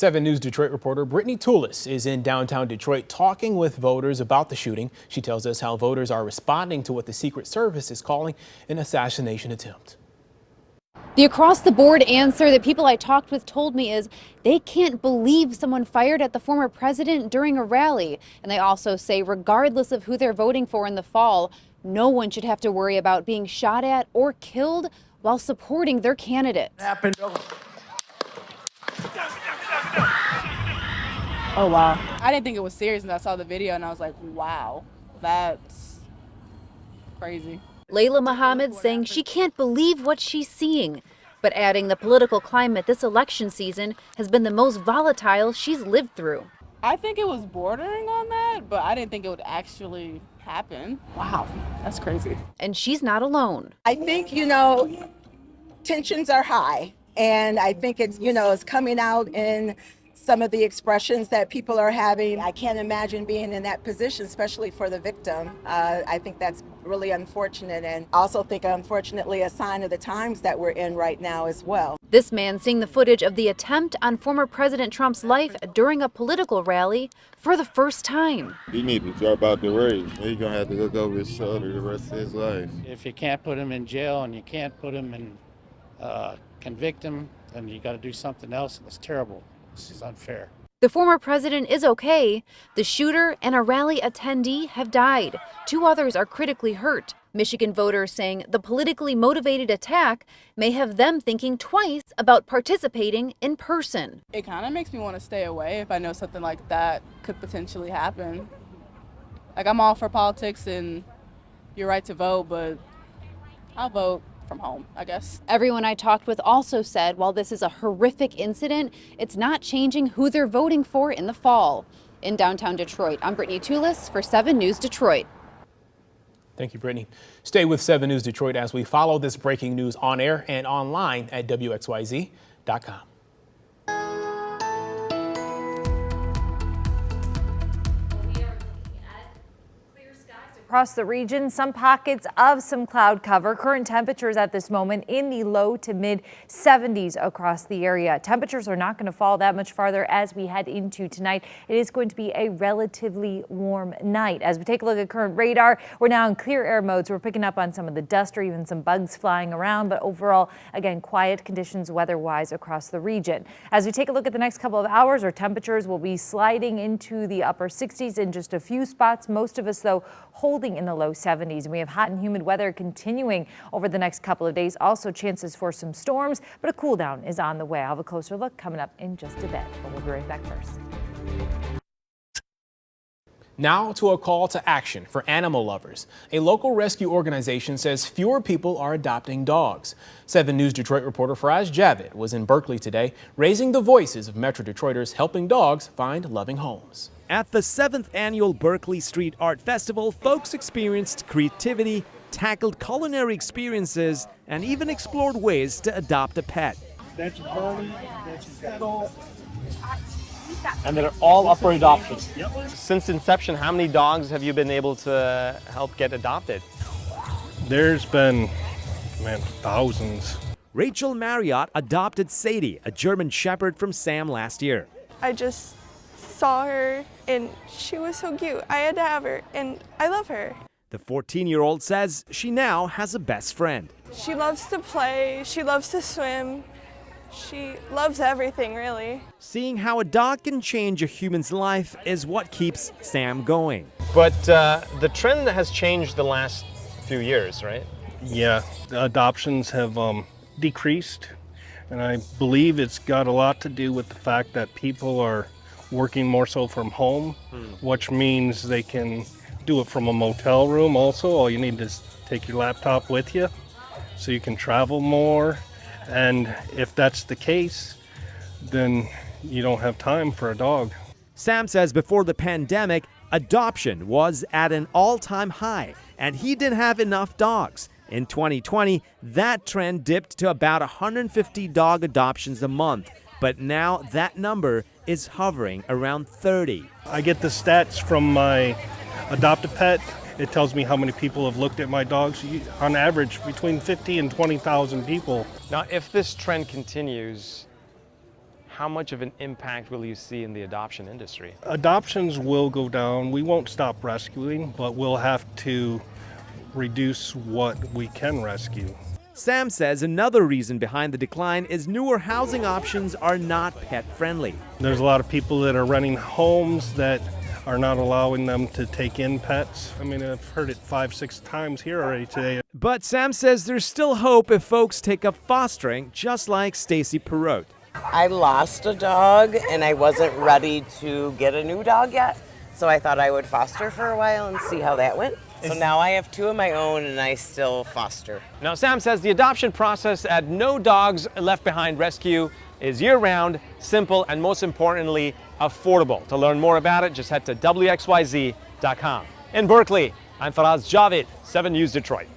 7 News Detroit reporter Brittany Toulis is in downtown Detroit talking with voters about the shooting. She tells us how voters are responding to what the Secret Service is calling an assassination attempt. The across-the-board answer that people I talked with told me is they can't believe someone fired at the former president during a rally. And they also say regardless of who they're voting for in the fall, no one should have to worry about being shot at or killed while supporting their candidate. Oh, wow. I didn't think it was serious until I saw the video and I was like, wow, that's crazy. Layla Muhammad saying she can't believe what she's seeing, but adding the political climate this election season has been the most volatile she's lived through. I think it was bordering on that, but I didn't think it would actually happen. Wow, that's crazy. And she's not alone. I think, tensions are high, and I think it's coming out in some of the expressions that people are having. I can't imagine being in that position, especially for the victim. I think that's really unfortunate, and also think, unfortunately, a sign of the times that we're in right now as well. This man seeing the footage of the attempt on former President Trump's life during a political rally for the first time. He needs to drop out the race. He's going to have to look over his shoulder the rest of his life. If you can't put him in jail and you can't put him in, convict him, then you got to do something else, and it's terrible. This is unfair. The former president is okay. The shooter and a rally attendee have died. 2 others are critically hurt. Michigan voters saying the politically motivated attack may have them thinking twice about participating in person. It kind of makes me want to stay away if I know something like that could potentially happen. Like, I'm all for politics and your right to vote, but I'll vote from home, I guess. Everyone I talked with also said while this is a horrific incident, it's not changing who they're voting for in the fall. In downtown Detroit, I'm Brittany Toulis for 7 News Detroit. Thank you, Brittany. Stay with 7 News Detroit as we follow this breaking news on air and online at WXYZ.com. Across the region, some pockets of some cloud cover. Current temperatures at this moment in the low to mid 70s across the area. Temperatures are not going to fall that much farther as we head into tonight. It is going to be a relatively warm night. As we take a look at current radar, we're now in clear air mode, so we're picking up on some of the dust or even some bugs flying around. But overall, again, quiet conditions weather-wise across the region. As we take a look at the next couple of hours, our temperatures will be sliding into the upper 60s in just a few spots. Most of us, though, holding in the low 70s. And we have hot and humid weather continuing over the next couple of days. Also chances for some storms, but a cool down is on the way. I'll have a closer look coming up in just a bit, but we'll be right back first. Now to a call to action for animal lovers. A local rescue organization says fewer people are adopting dogs. 7 News Detroit reporter Faraz Javid was in Berkeley today, raising the voices of Metro Detroiters helping dogs find loving homes. At the 7th annual Berkeley Street Art Festival, folks experienced creativity, tackled culinary experiences, and even explored ways to adopt a pet. That's your Bernie, that's your Kettle. And they're all up for adoption. Yep. Since inception, how many dogs have you been able to help get adopted? There's been, thousands. Rachel Marriott adopted Sadie, a German Shepherd from Sam last year. I just saw her and she was so cute. I had to have her and I love her. The 14-year-old says she now has a best friend. She loves to play, she loves to swim, she loves everything really. Seeing how a dog can change a human's life is what keeps Sam going. But the trend has changed the last few years, right? Yeah, the adoptions have decreased, and I believe it's got a lot to do with the fact that people are working more so from home, which means they can do it from a motel room also. All you need is take your laptop with you so you can travel more. And if that's the case, then you don't have time for a dog. Sam says before the pandemic, adoption was at an all-time high, and he didn't have enough dogs. In 2020, that trend dipped to about 150 dog adoptions a month, but now that number is hovering around 30. I get the stats from my Adopt-A-Pet. It tells me how many people have looked at my dogs. On average, between 50 and 20,000 people. Now, if this trend continues, how much of an impact will you see in the adoption industry? Adoptions will go down. We won't stop rescuing, but we'll have to reduce what we can rescue. Sam says another reason behind the decline is newer housing options are not pet-friendly. There's a lot of people that are renting homes that are not allowing them to take in pets. I mean, I've heard it 5-6 times here already today. But Sam says there's still hope if folks take up fostering, just like Stacy Perot. I lost a dog and I wasn't ready to get a new dog yet, so I thought I would foster for a while and see how that went. So now I have 2 of my own and I still foster. Now, Sam says the adoption process at No Dogs Left Behind Rescue is year-round, simple, and most importantly, affordable. To learn more about it, just head to WXYZ.com. In Berkeley, I'm Faraz Javed, 7 News Detroit.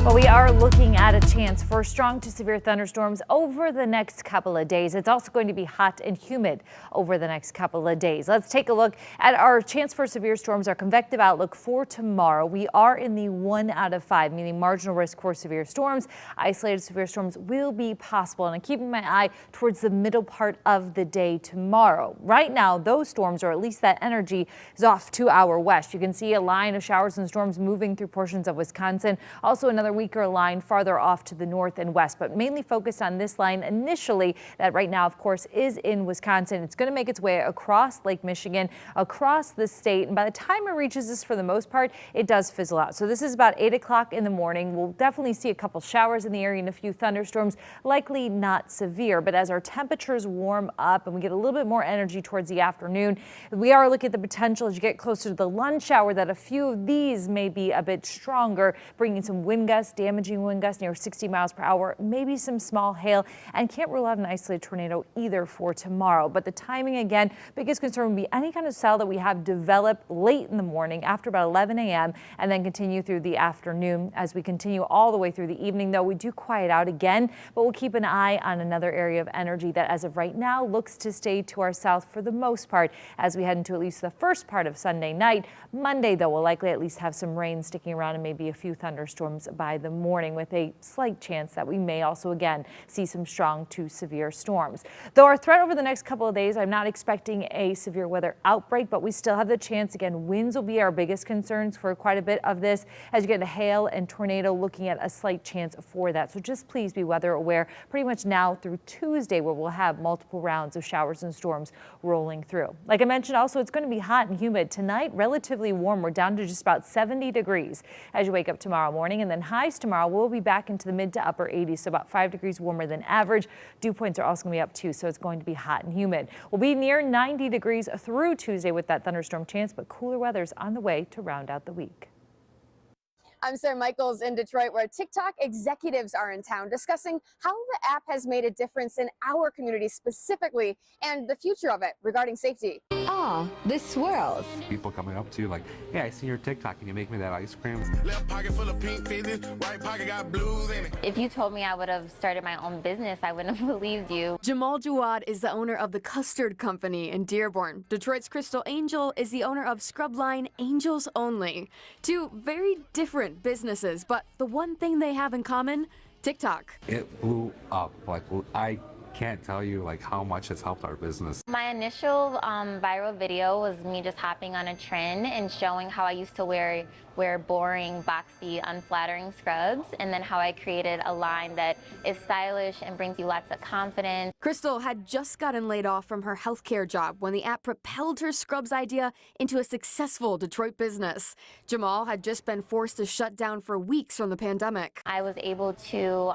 Well, we are looking at a chance for strong to severe thunderstorms over the next couple of days. It's also going to be hot and humid over the next couple of days. Let's take a look at our chance for severe storms, our convective outlook for tomorrow. We are in the 1 out of 5, meaning marginal risk for severe storms. Isolated severe storms will be possible, and I'm keeping my eye towards the middle part of the day tomorrow. Right now, those storms, or at least that energy, is off to our west. You can see a line of showers and storms moving through portions of Wisconsin. Also, another weaker line farther off to the north and west, but mainly focused on this line initially that right now, of course, is in Wisconsin. It's going to make its way across Lake Michigan, across the state, and by the time it reaches us, for the most part, it does fizzle out. So this is about 8 o'clock in the morning. We'll definitely see a couple showers in the area and a few thunderstorms, likely not severe, but as our temperatures warm up and we get a little bit more energy towards the afternoon, we are looking at the potential as you get closer to the lunch hour that a few of these may be a bit stronger, bringing some wind gusts, damaging wind gusts near 60 miles per hour, maybe some small hail, and can't rule out an isolated tornado either for tomorrow. But the timing, again, biggest concern would be any kind of cell that we have develop late in the morning after about 11 a.m. and then continue through the afternoon. As we continue all the way through the evening, though, we do quiet out again, but we'll keep an eye on another area of energy that as of right now looks to stay to our south for the most part as we head into at least the first part of Sunday night. Monday, though, we'll likely at least have some rain sticking around and maybe a few thunderstorms by the morning, with a slight chance that we may also again see some strong to severe storms. Though our threat over the next couple of days, I'm not expecting a severe weather outbreak, but we still have the chance. Again, winds will be our biggest concerns for quite a bit of this as you get into hail and tornado, looking at a slight chance for that. So just please be weather aware pretty much now through Tuesday, where we'll have multiple rounds of showers and storms rolling through. Like I mentioned, also it's going to be hot and humid tonight, relatively warm. We're down to just about 70 degrees as you wake up tomorrow morning, and then highs tomorrow will be back into the mid to upper 80s, so about 5 degrees warmer than average. Dew points are also going to be up too, so it's going to be hot and humid. We'll be near 90 degrees through Tuesday with that thunderstorm chance, but cooler weather's on the way to round out the week. I'm Sarah Michaels in Detroit, where TikTok executives are in town discussing how the app has made a difference in our community specifically and the future of it regarding safety. Ah, the swirls. People coming up to you like, hey, I see your TikTok, can you make me that ice cream? Left pocket full of pink fizzy, right pocket got blues in it. If you told me I would have started my own business, I wouldn't have believed you. Jamal Jawad is the owner of the Custard Company in Dearborn. Detroit's Crystal Angel is the owner of Scrub Line Angels Only. Two very different businesses, but the one thing they have in common, TikTok. It blew up. Like, I can't tell you like how much it's helped our business. My initial viral video was me just hopping on a trend and showing how I used to wear boring, boxy, unflattering scrubs, and then how I created a line that is stylish and brings you lots of confidence. Crystal had just gotten laid off from her healthcare job when the app propelled her scrubs idea into a successful Detroit business. Jamal had just been forced to shut down for weeks from the pandemic. I was able to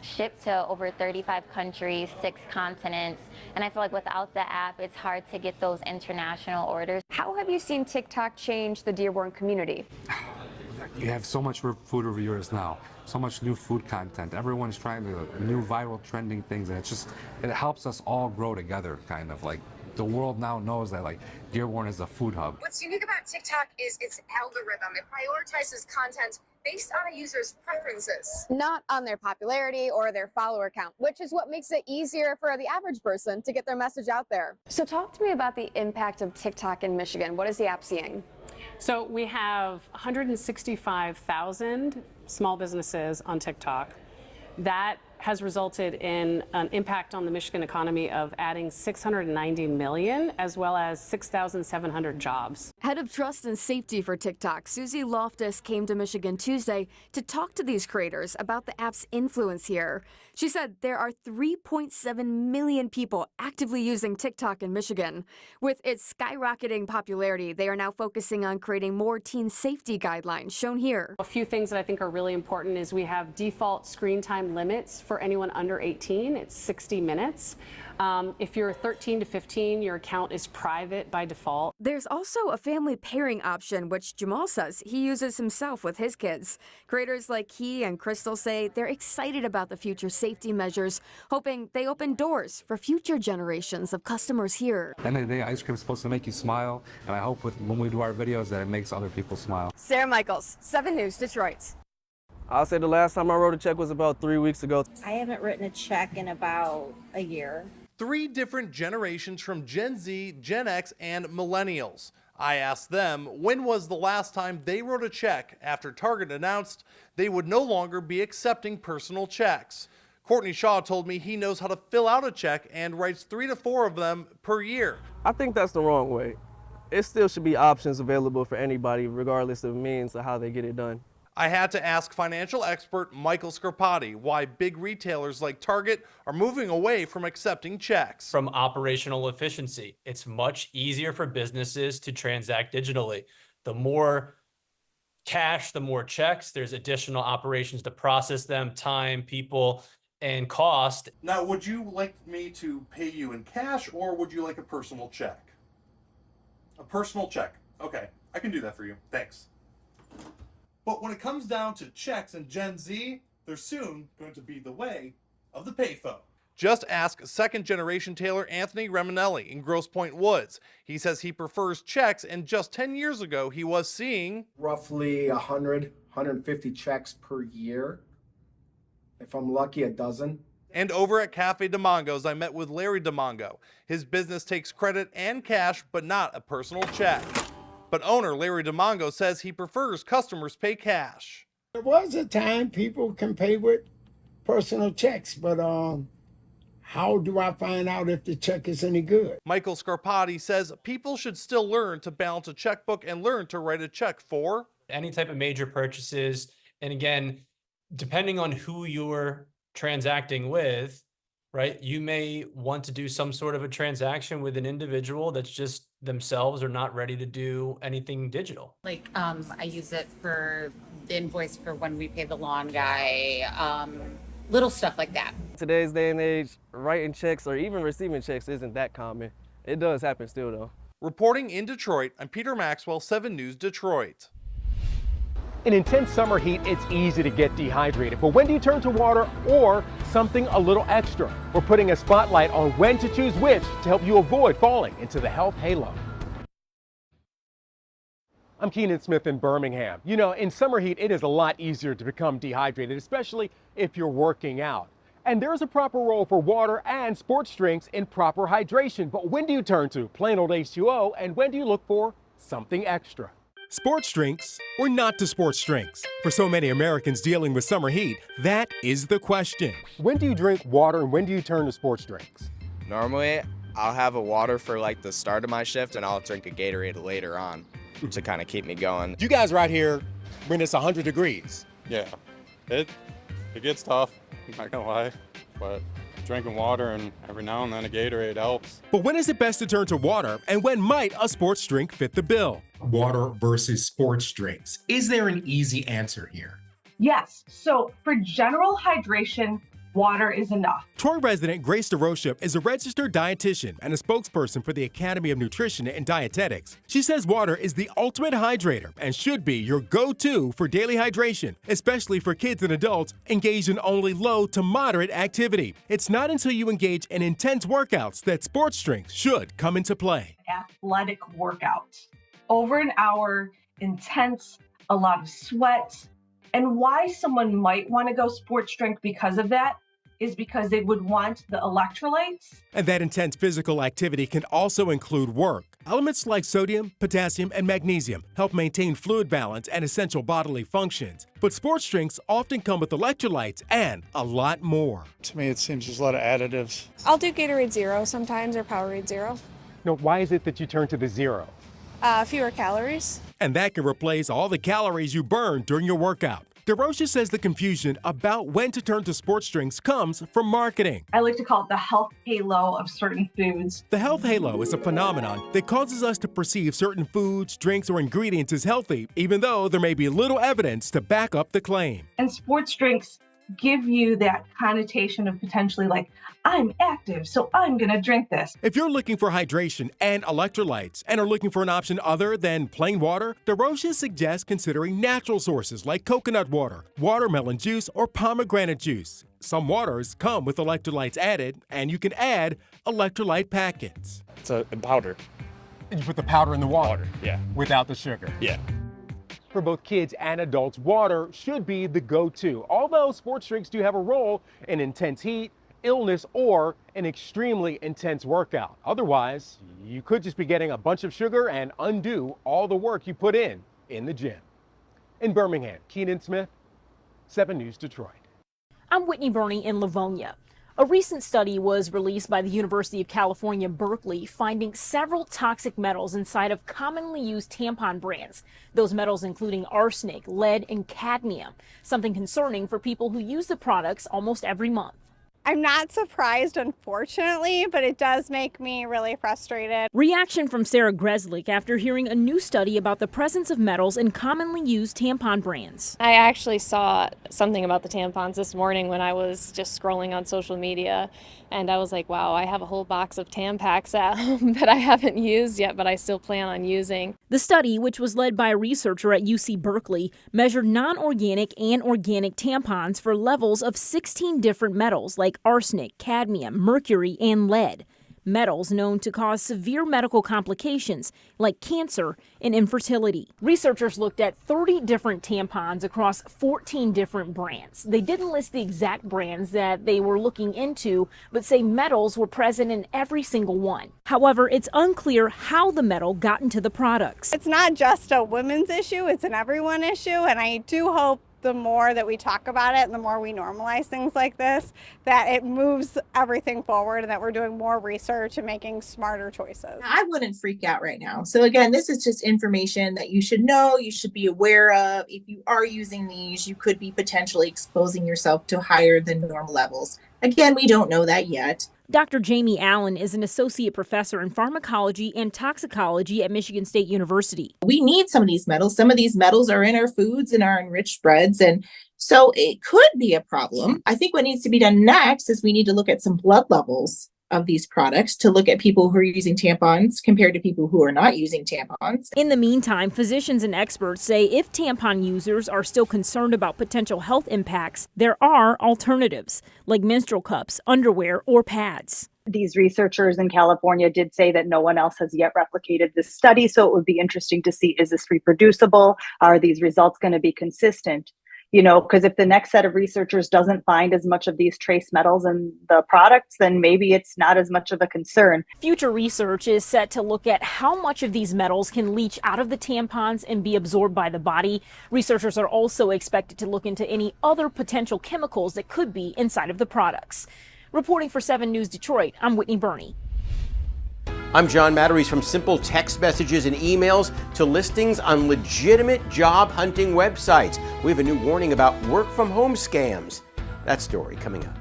ship to over 35 countries, 6 continents, and I feel like without the app, it's hard to get those international orders. How have you seen TikTok change the Dearborn community? You have so much food reviewers now, so much new food content. Everyone's trying the new viral trending things, and it helps us all grow together, kind of like. The world now knows that like Dearborn is a food hub. What's unique about TikTok is its algorithm. It prioritizes content based on a user's preferences, not on their popularity or their follower count, which is what makes it easier for the average person to get their message out there. So talk to me about the impact of TikTok in Michigan. What is the app seeing? So we have 165,000 small businesses on TikTok. That has resulted in an impact on the Michigan economy of adding $690 million, as well as 6,700 jobs. Head of Trust and Safety for TikTok, Susie Loftus, came to Michigan Tuesday to talk to these creators about the app's influence here. She said there are 3.7 million people actively using TikTok in Michigan. With its skyrocketing popularity, they are now focusing on creating more teen safety guidelines, shown here. A few things that I think are really important is we have default screen time limits for anyone under 18. It's 60 minutes. If you're 13 to 15, your account is private by default. There's also a family pairing option, which Jamal says he uses himself with his kids. Creators like he and Crystal say they're excited about the future safety measures, hoping they open doors for future generations of customers here. At the end of the day, ice cream is supposed to make you smile, and I hope when we do our videos that it makes other people smile. Sarah Michaels, 7 News, Detroit. I'll say the last time I wrote a check was about 3 weeks ago. I haven't written a check in about a year. 3 different generations from Gen Z, Gen X, and Millennials. I asked them when was the last time they wrote a check after Target announced they would no longer be accepting personal checks. Courtney Shaw told me he knows how to fill out a check and writes 3 to 4 of them per year. I think that's the wrong way. It still should be options available for anybody, regardless of means of how they get it done. I had to ask financial expert Michael Scarpati why big retailers like Target are moving away from accepting checks. From operational efficiency, it's much easier for businesses to transact digitally. The more cash, the more checks, there's additional operations to process them, time, people, and cost. Now, would you like me to pay you in cash or would you like a personal check? A personal check. Okay, I can do that for you. Thanks. But when it comes down to checks and Gen Z, they're soon going to be the way of the payphone. Just ask second-generation tailor Anthony Reminelli in Grosse Pointe Woods. He says he prefers checks, and just 10 years ago, he was seeing roughly 100, 150 checks per year. If I'm lucky, a dozen. And over at Cafe DeMongo's, I met with Larry DeMongo. His business takes credit and cash, but not a personal check. But owner Larry DeMongo says he prefers customers pay cash. There was a time people can pay with personal checks, but how do I find out if the check is any good? Michael Scarpati says people should still learn to balance a checkbook and learn to write a check for any type of major purchases. And again, depending on who you're transacting with, right? You may want to do some sort of a transaction with an individual that's just themselves are not ready to do anything digital. Like I use it for the invoice for when we pay the lawn guy, little stuff like that. Today's day and age, writing checks or even receiving checks isn't that common. It does happen still though. Reporting in Detroit, I'm Peter Maxwell, 7 News Detroit. In intense summer heat, it's easy to get dehydrated. But when do you turn to water or something a little extra? We're putting a spotlight on when to choose which to help you avoid falling into the health halo. I'm Keenan Smith in Birmingham. You know, in summer heat, it is a lot easier to become dehydrated, especially if you're working out. And there's a proper role for water and sports drinks in proper hydration. But when do you turn to plain old H2O and when do you look for something extra? Sports drinks or not to sports drinks? For so many Americans dealing with summer heat, that is the question. When do you drink water and when do you turn to sports drinks? Normally, I'll have a water for like the start of my shift and I'll drink a Gatorade later on to kind of keep me going. You guys right here when it's 100 degrees. Yeah, it gets tough, I'm not gonna lie, but drinking water and every now and then a Gatorade helps. But when is it best to turn to water and when might a sports drink fit the bill? Water versus sports drinks. Is there an easy answer here? Yes. So for general hydration, water is enough. Troy resident Grace DeRocha is a registered dietitian and a spokesperson for the Academy of Nutrition and Dietetics. She says water is the ultimate hydrator and should be your go-to for daily hydration, especially for kids and adults engaged in only low to moderate activity. It's not until you engage in intense workouts that sports drinks should come into play. Athletic workout. Over an hour, intense, a lot of sweat. And why someone might want to go sports drink because of that is because they would want the electrolytes. And that intense physical activity can also include work. Elements like sodium, potassium, and magnesium help maintain fluid balance and essential bodily functions. But sports drinks often come with electrolytes and a lot more. To me, it seems there's a lot of additives. I'll do Gatorade Zero sometimes or Powerade Zero. No, why is it that you turn to the Zero? Fewer calories. And that can replace all the calories you burn during your workout. DeRocha says the confusion about when to turn to sports drinks comes from marketing. I like to call it the health halo of certain foods. The health halo is a phenomenon that causes us to perceive certain foods, drinks, or ingredients as healthy, even though there may be little evidence to back up the claim. And sports drinks give you that connotation of potentially like, I'm active, so I'm gonna drink this. If you're looking for hydration and electrolytes and are looking for an option other than plain water, DeRocha suggests considering natural sources like coconut water, watermelon juice, or pomegranate juice. Some waters come with electrolytes added, and you can add electrolyte packets. It's a powder. You put the powder in the water? Yeah. Without the sugar? Yeah. For both kids and adults, water should be the go-to. Although sports drinks do have a role in intense heat, illness, or an extremely intense workout. Otherwise, you could just be getting a bunch of sugar and undo all the work you put in the gym. In Birmingham, Keenan Smith, 7 News Detroit. I'm Whitney Burney in Livonia. A recent study was released by the University of California, Berkeley, finding several toxic metals inside of commonly used tampon brands. Those metals including arsenic, lead, and cadmium, something concerning for people who use the products almost every month. I'm not surprised, unfortunately, but it does make me really frustrated. Reaction from Sarah Greslick after hearing a new study about the presence of metals in commonly used tampon brands. I actually saw something about the tampons this morning when I was just scrolling on social media, and I was like, wow, I have a whole box of Tampax at home that I haven't used yet, but I still plan on using. The study, which was led by a researcher at UC Berkeley, measured non-organic and organic tampons for levels of 16 different metals like arsenic, cadmium, mercury, and lead. Metals known to cause severe medical complications like cancer and infertility. Researchers looked at 30 different tampons across 14 different brands. They didn't list the exact brands that they were looking into, but say metals were present in every single one. However, it's unclear how the metal got into the products. It's not just a women's issue, it's an everyone issue, and I do hope the more that we talk about it and the more we normalize things like this, that it moves everything forward and that we're doing more research and making smarter choices. I wouldn't freak out right now. So again, this is just information that you should know, you should be aware of. If you are using these, you could be potentially exposing yourself to higher than normal levels. Again, we don't know that yet. Dr. Jamie Allen is an associate professor in pharmacology and toxicology at Michigan State University. We need some of these metals. Some of these metals are in our foods and our enriched breads. And so it could be a problem. I think what needs to be done next is we need to look at some blood levels of these products to look at people who are using tampons compared to people who are not using tampons. In the meantime, physicians and experts say if tampon users are still concerned about potential health impacts, there are alternatives like menstrual cups, underwear, or pads. These researchers in California did say that no one else has yet replicated this study, so it would be interesting to see, is this reproducible? Are these results going to be consistent? You know, because if the next set of researchers doesn't find as much of these trace metals in the products, then maybe it's not as much of a concern. Future research is set to look at how much of these metals can leach out of the tampons and be absorbed by the body. Researchers are also expected to look into any other potential chemicals that could be inside of the products. Reporting for 7 News Detroit, I'm Whitney Burney. I'm John Matteries. From simple text messages and emails to listings on legitimate job hunting websites. We have a new warning about work from home scams. That story coming up.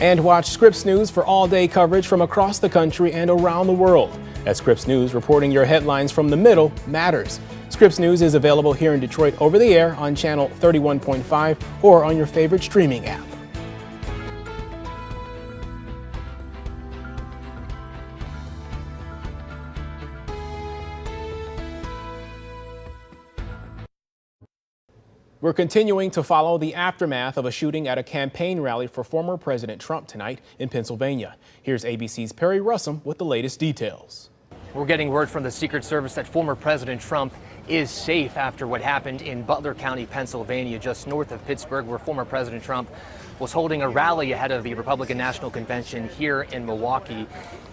And watch Scripps News for all-day coverage from across the country and around the world. At Scripps News, reporting your headlines from the middle matters. Scripps News is available here in Detroit over the air on channel 31.5 or on your favorite streaming app. We're continuing to follow the aftermath of a shooting at a campaign rally for former President Trump tonight in Pennsylvania. Here's ABC's Perry Russum with the latest details. We're getting word from the Secret Service that former President Trump is safe after what happened in Butler County, Pennsylvania, just north of Pittsburgh, where former President Trump was holding a rally ahead of the Republican National Convention here in Milwaukee.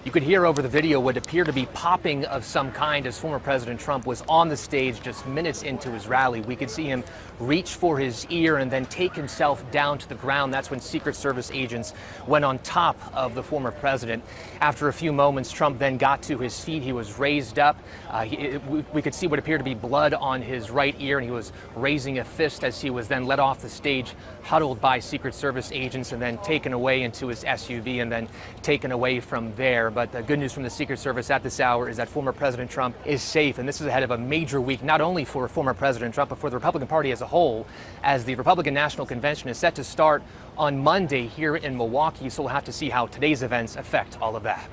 You could hear over the video what appeared to be popping of some kind as former President Trump was on the stage just minutes into his rally. We could see him reach for his ear and then take himself down to the ground. That's when Secret Service agents went on top of the former president. After a few moments, Trump then got to his feet. He was raised up. We could see what appeared to be blood on his right ear, and he was raising a fist as he was then led off the stage, huddled by Secret Service agents, and then taken away into his SUV and then taken away from there. But the good news from the Secret Service at this hour is that former President Trump is safe, and this is ahead of a major week, not only for former President Trump, but for the Republican Party as a whole, as the Republican National Convention is set to start on Monday here in Milwaukee. So we'll have to see how today's events affect all of that.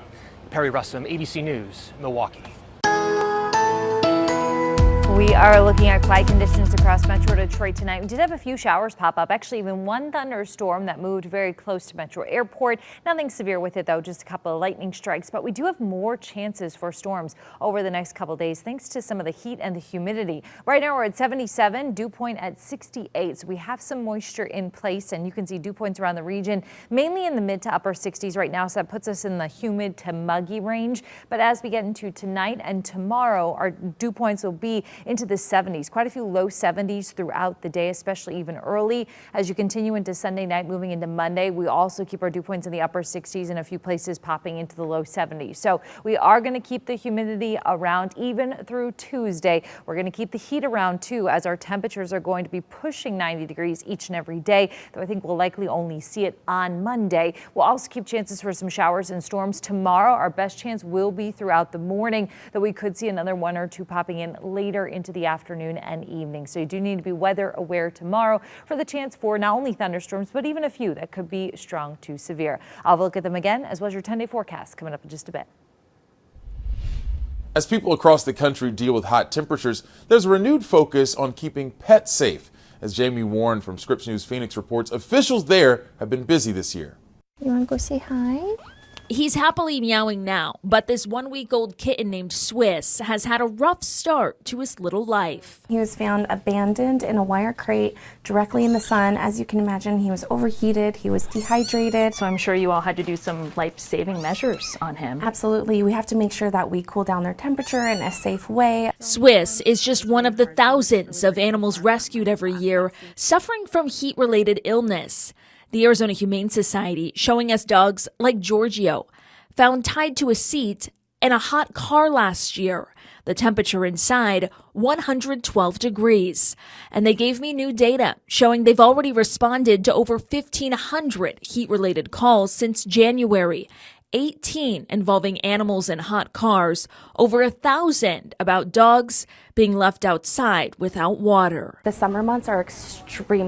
Perry Russum, ABC News, Milwaukee. We are looking at quiet conditions across Metro Detroit tonight. We did have a few showers pop up, actually even one thunderstorm that moved very close to Metro Airport. Nothing severe with it though, just a couple of lightning strikes, but we do have more chances for storms over the next couple of days thanks to some of the heat and the humidity. Right now we're at 77, dew point at 68, so we have some moisture in place, and you can see dew points around the region, mainly in the mid to upper 60s right now, so that puts us in the humid to muggy range. But as we get into tonight and tomorrow, our dew points will be into the 70s, quite a few low 70s throughout the day, especially even early. As you continue into Sunday night, moving into Monday, we also keep our dew points in the upper 60s and a few places popping into the low 70s. So we are going to keep the humidity around even through Tuesday. We're going to keep the heat around too, as our temperatures are going to be pushing 90 degrees each and every day, though I think we'll likely only see it on Monday. We'll also keep chances for some showers and storms tomorrow. Our best chance will be throughout the morning, though we could see another one or two popping in later into the afternoon and evening. So you do need to be weather aware tomorrow for the chance for not only thunderstorms, but even a few that could be strong to severe. I'll look at them again, as well as your 10-day forecast coming up in just a bit. As people across the country deal with hot temperatures, there's a renewed focus on keeping pets safe. As Jamie Warren from Scripps News Phoenix reports, officials there have been busy this year. You want to go say hi? He's happily meowing now, but this 1-week-old kitten named Swiss has had a rough start to his little life. He was found abandoned in a wire crate directly in the sun. As you can imagine, he was overheated, he was dehydrated. So I'm sure you all had to do some life-saving measures on him. Absolutely. We have to make sure that we cool down their temperature in a safe way. Swiss is just one of the thousands of animals rescued every year suffering from heat-related illness. The Arizona Humane Society showing us dogs like Giorgio, found tied to a seat in a hot car last year. The temperature inside, 112 degrees. And they gave me new data showing they've already responded to over 1,500 heat-related calls since January. 18 involving animals in hot cars, over 1,000 about dogs being left outside without water. The summer months are extremely